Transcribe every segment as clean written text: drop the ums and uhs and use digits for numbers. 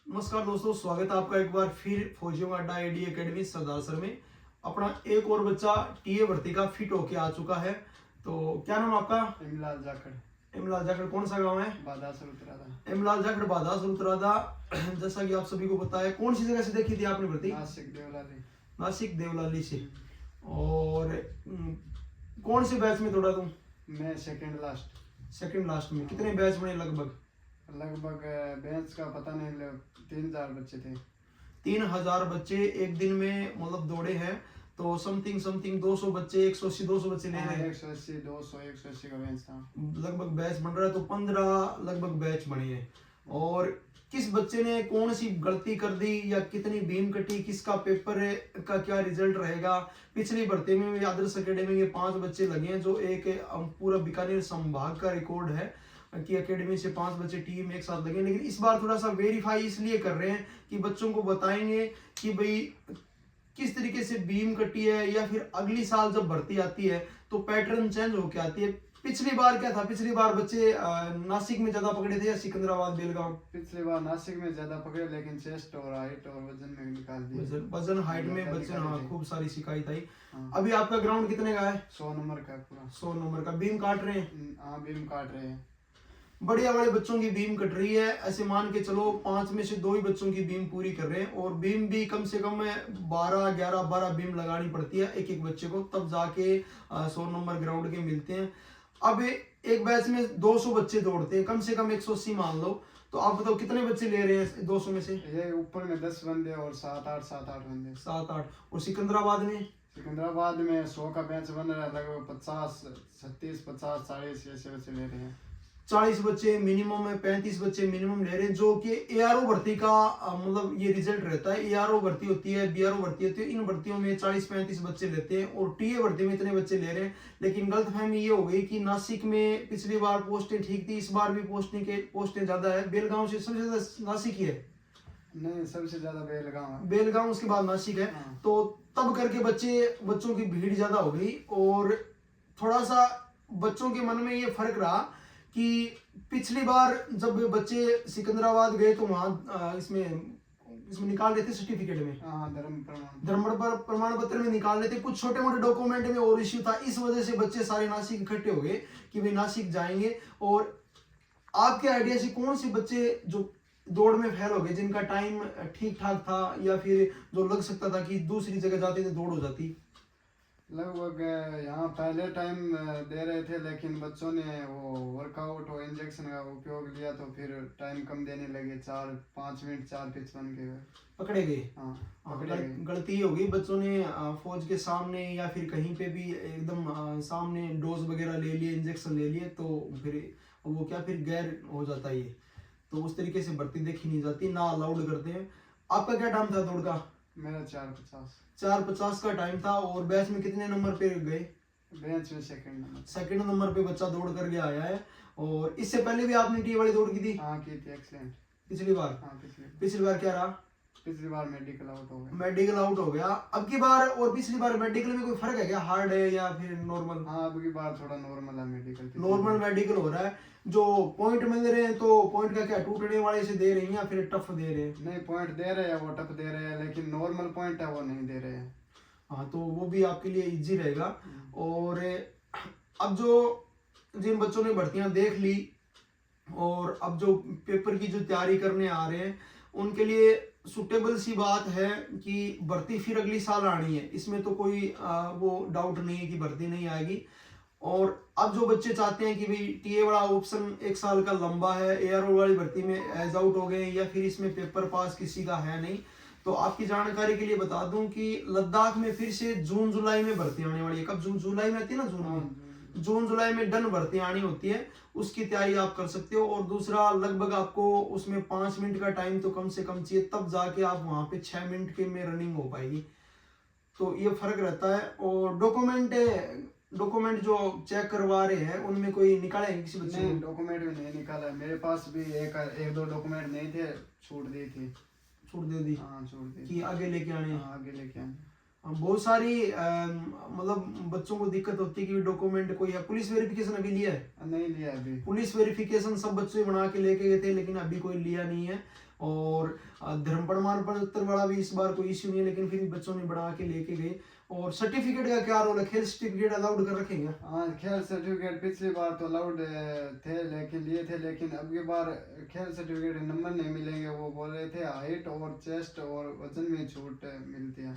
नमस्कार दोस्तों, स्वागत है आपका एक बार फिर फौजियों का अड्डा आईडी एकेडमी सरदार सर में। अपना एक और बच्चा टीए भर्ती का फिट होके आ चुका है। तो क्या नाम आपका? इमलाल जाखड़। इमलाल जाखड़, कौन सा गांव है? बादासर उतरादा। इमलाल जाखड़, बादासर उतरादा। जैसा कि आप सभी को पता है, कौन सी जगह से देखी थी आपने भर्ती? नासिक देवलाली। नासिक देवलाली से। और कौन से बैच में तोड़ा तुम? मैं सेकंड लास्ट। सेकंड लास्ट में। कितने बैच बने लगभग? लगभग बेंच का पता नहीं, 3000 बच्चे थे। 3000 बच्चे एक दिन में मतलब दौड़े हैं। तो समथिंग 200 बच्चे, 180-200 बच्चे ले रहे हैं। 180, 200, 180 का बेंच था। लगभग बैच बन रहा है, तो 15 लगभग बैच बने हैं। और किस बच्चे ने कौन सी गलती कर दी या कितनी बीम कटी, किसका पेपर का क्या रिजल्ट रहेगा? पिछली भर्ती में आदर्श अकेडमी के 5 बच्चे लगे हैं, जो एक पूरा बीकानेर संभाग का रिकॉर्ड है कि एकेडमी से 5 बच्चे टीम एक साथ लगे। लेकिन इस बार थोड़ा सा वेरीफाई इसलिए कर रहे हैं कि बच्चों को बताएंगे कि भाई किस तरीके से बीम कटी है, या फिर अगली साल जब भर्ती आती है तो पैटर्न चेंज होके आती है। पिछली बार क्या था? पिछली बार बच्चे नासिक में ज्यादा पकड़े थे या सिकंदराबाद, बेलगांव? पिछली बार नासिक में ज्यादा पकड़े, लेकिन चेस्ट और हाइट और वजन में निकाल दिए। वजन हाइट में बच्चे, हाँ, खूब सारी शिकायत आई। हाँ। अभी आपका ग्राउंड कितने का है? 100 नंबर का पूरा। 100 नंबर का। बीम काट रहे हैं? हाँ, बीम काट रहे हैं। बढ़िया, बड़े बच्चों की बीम कट रही है। ऐसे मान के चलो 5 में से 2 ही बच्चों की बीम पूरी कर रहे हैं। और बीम भी कम से कम 12 बीम लगानी पड़ती है एक एक बच्चे को, तब जाके 100 नंबर ग्राउंड के मिलते हैं। अब एक बैच में 200 बच्चे दौड़ते हैं, कम से कम 180 मान लो। तो आप बताओ कितने बच्चे ले रहे हैं 200 में से? ये ऊपर में 10 बंदे और 7-8 बंदे। 7-8। और सिकंदराबाद में? सिकंदराबाद में 100 का बेंच बन रहा है, लगभग 50, 36, 50, 40 ऐसे बच्चे ले रहे हैं। 40 बच्चे मिनिमम है, 35 बच्चे मिनिमम ले रहे हैं, जो कि एआरओ भर्ती का मतलब ये रिजल्ट रहता है। एआरओ भर्ती होती है, बीआरओ भर्ती होती है, इन भर्तियों में 40-35 बच्चे लेते हैं। और टीए भर्ती में इतने बच्चे ले रहे हैं। लेकिन गलतफहमी ये हो गई कि नासिक में पिछली बार पोस्टें ठीक थी, इस बार भी पोस्टें ज्यादा है। बेलगांव से सबसे ज्यादा नासिक ही है? नहीं, सबसे ज्यादा बेलगांव है। बेलगांव, उसके बाद नासिक है। हाँ। तो तब करके बच्चों की भीड़ ज्यादा हो गई। और थोड़ा सा बच्चों के मन में ये फर्क रहा कि पिछली बार जब बच्चे सिकंदराबाद गए तो वहां इसमें निकाल रहे थे सर्टिफिकेट में, हाँ, धर्म प्रमाण पत्र में निकाल रहे थे। कुछ छोटे मोटे डॉक्यूमेंट में और इश्यू था, इस वजह से बच्चे सारे नासिक इकट्ठे हो गए कि भाई नासिक जाएंगे। और आपके आइडिया से कौन से बच्चे जो दौड़ में फेल हो गए, जिनका टाइम ठीक ठाक था, या फिर जो लग सकता था कि दूसरी जगह जाते थे दौड़ हो जाती? लगभग यहाँ पहले टाइम दे रहे थे, लेकिन बच्चों ने वो वर्कआउट और इंजेक्शन का उपयोग लिया, तो फिर टाइम कम देने लगे। 4-5 मिनट 4:55 के पकड़े गए। हाँ, पकड़े गए। गलती हो गई बच्चों ने, फौज के सामने या फिर कहीं पे भी एकदम सामने डोज वगैरह ले लिए, इंजेक्शन ले लिए, तो फिर वो क्या, फिर गैर हो जाता है ये। तो उस तरीके से भर्ती देखी नहीं जाती, ना अलाउड करते हैं। आपका क्या टाइम था दौड़ का? मेरा 4:50। 4:50 का टाइम था। और बैच में कितने नंबर पे गए? बेंच में सेकंड नंबर पे बच्चा दौड़ करके आया है। और इससे पहले भी आपने टी वाली दौड़ की थी? हाँ, की थी। एक्सीलेंट। पिछली बार? हाँ, पिछली बार क्या रहा? पिछली बार मेडिकल आउट हो गया। मेडिकल आउट हो गया। अब की बार और पिछली बार मेडिकल में कोई फर्क है क्या? हार्ड है या फिर नॉर्मल? हाँ, अब की बार थोड़ा नॉर्मल है मेडिकल। नॉर्मल मेडिकल हो रहा है। जो पॉइंट मिल रहे हैं, तो पॉइंट का क्या टूटने वाले से दे रहे हैं या फिर टफ दे रहे हैं? नहीं, पॉइंट दे रहे हैं, वो टफ दे रहे हैं, लेकिन नॉर्मल पॉइंट है वो नहीं दे रहे हैं। हाँ, तो वो भी आपके लिए इजी रहेगा। और अब जो जिन बच्चों ने भर्तियां देख ली और अब जो पेपर की जो तैयारी करने आ रहे हैं, उनके लिए सुटेबल सी बात है कि भर्ती फिर अगली साल आनी है। इसमें तो कोई वो डाउट नहीं है कि भर्ती नहीं आएगी। और अब जो बच्चे चाहते हैं कि भाई टीए वाला ऑप्शन 1 साल का लंबा है, एआरओ वाली भर्ती में एज आउट हो गए, या फिर इसमें पेपर पास किसी का है नहीं, तो आपकी जानकारी के लिए बता दूं कि लद्दाख में फिर से जून जुलाई में भर्ती आने वाली है। कब? जून जुलाई में आती है ना, जून जुलाई में डन भर्ती आनी होती है। उसकी तैयारी आप कर सकते हो। और दूसरा, लगभग आपको उसमें 5 मिनट का टाइम तो कम से कम चाहिए, तब जाके आप वहां पे 6 मिनट के में रनिंग हो पाएगी। तो ये फर्क रहता है। और डॉक्यूमेंट जो चेक करवा रहे हैं, उनमें कोई निकाले हैं किसी बच्चे ने? डॉक्यूमेंट भी नहीं निकाला। मेरे पास भी एक दो डॉक्यूमेंट नहीं थे, छूट दी थी। छूट दे दी? हाँ, छूट दी कि आगे लेके आने। हाँ, आगे लेके आने। बहुत सारी मतलब बच्चों को दिक्कत होती है कि डॉक्यूमेंट कोई है। पुलिस वेरिफिकेशन अभी लिया है? नहीं लिया अभी। पुलिस वेरिफिकेशन सब बच्चे बना के लेके गए थे, लेकिन अभी कोई लिया नहीं है। और धर्म प्रमाण पत्र वाला भी इस बार कोई इश्यू नहीं है, लेकिन फिर भी बच्चों ने बना के लेके गए। और सर्टिफिकेट का क्या रोल है, खेल सर्टिफिकेट अलाउड कर रखेंगे? हाँ, खेल सर्टिफिकेट पिछली बार तो अलाउड थे, लेकिन लिए थे, लेकिन अब की बार खेल सर्टिफिकेट नंबर नहीं मिलेंगे। वो बोल रहे थे हाइट और चेस्ट और वजन में छूट मिलती है।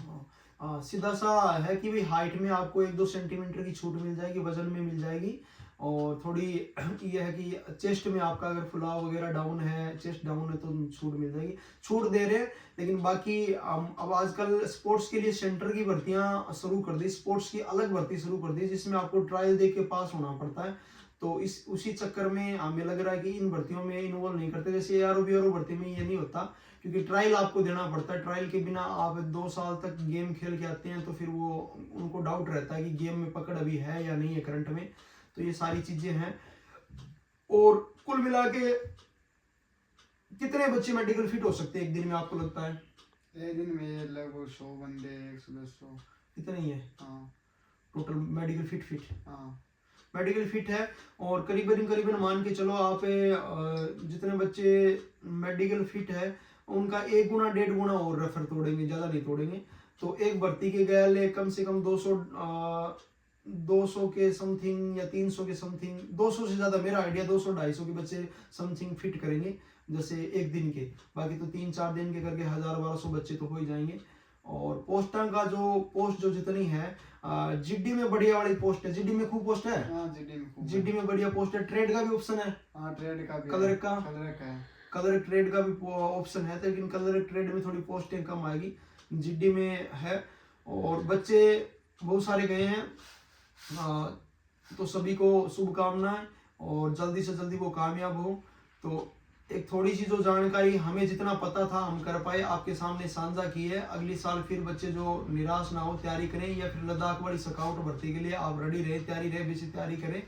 सीधा सा है कि भाई हाइट में आपको 1-2 सेंटीमीटर की छूट मिल जाएगी, वजन में मिल जाएगी, और थोड़ी ये है कि चेस्ट में आपका अगर फुलाव वगैरह डाउन है, चेस्ट डाउन है, तो छूट मिल जाएगी। छूट दे रहे हैं, लेकिन बाकी अब आजकल स्पोर्ट्स के लिए सेंटर की भर्तियां शुरू कर दी, स्पोर्ट्स की अलग भर्ती शुरू कर दी, जिसमें आपको ट्रायल दे के पास होना पड़ता है। तो इस उसी चक्कर में हमें लग रहा है कि इन भर्तियों में इन्वॉल्व नहीं करते। जैसे एआरओ बीआरओ भर्ती में ये नहीं होता, क्योंकि ट्रायल आपको देना पड़ता है। ट्रायल के बिना आप 2 साल तक गेम खेल के आते हैं, तो फिर वो उनको डाउट रहता है कि गेम में पकड़ अभी है या नहीं है करंट में। तो ये सारी चीजें हैं। और कुल मिला के कितने बच्चे मेडिकल फिट हो सकते हैं एक दिन में, आपको लगता है? एक दिन में लगभग 100 बंदे, 110 इतना ही है हाँ टोटल मेडिकल फिट? हाँ मेडिकल फिट है। और करीबन मान के चलो आप जितने बच्चे मेडिकल फिट है, उनका 1 गुना 1.5 गुना और रेफर तोड़ेंगे, ज्यादा नहीं तोड़ेंगे। तो एक भर्ती के गए कम से कम 200 के समथिंग या 300 के समथिंग, 200 से ज्यादा मेरा आइडिया 200-250 के बच्चे समथिंग फिट करेंगे, जैसे एक दिन के। बाकी तो 3-4 दिन के करके 1000-1200 बच्चे तो हो ही जाएंगे। और पोस्टां का जो पोस्ट जो जितनी है, जीडी में बढ़िया वाली पोस्ट है, जीडी में खूब पोस्ट है। हाँ, जीडी में बढ़िया पोस्ट है। ट्रेड का भी ऑप्शन है, हाँ, ट्रेड का भी, कलर का है, कलर ट्रेड का भी ऑप्शन है, लेकिन कलर ट्रेड में थोड़ी पोस्टें कम आएगी, जीडी में है। और बच्चे बहुत सारे गए हैं, तो सभी को शुभकामनाएं, और जल्दी से जल्दी वो कामयाब हो। तो एक थोड़ी सी जो जानकारी हमें जितना पता था हम कर पाए, आपके सामने साझा की है। अगली साल फिर बच्चे जो निराश ना हो, तैयारी करें, या फिर लद्दाख वाली स्काउट भर्ती के लिए आप रेडी रहे, तैयारी करें।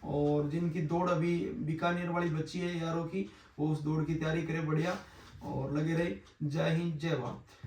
और जिनकी दौड़ अभी बीकानेर वाली बच्ची है यारों की, वो उस दौड़ की तैयारी करें बढ़िया, और लगे रहे। जय हिंद, जय भारत।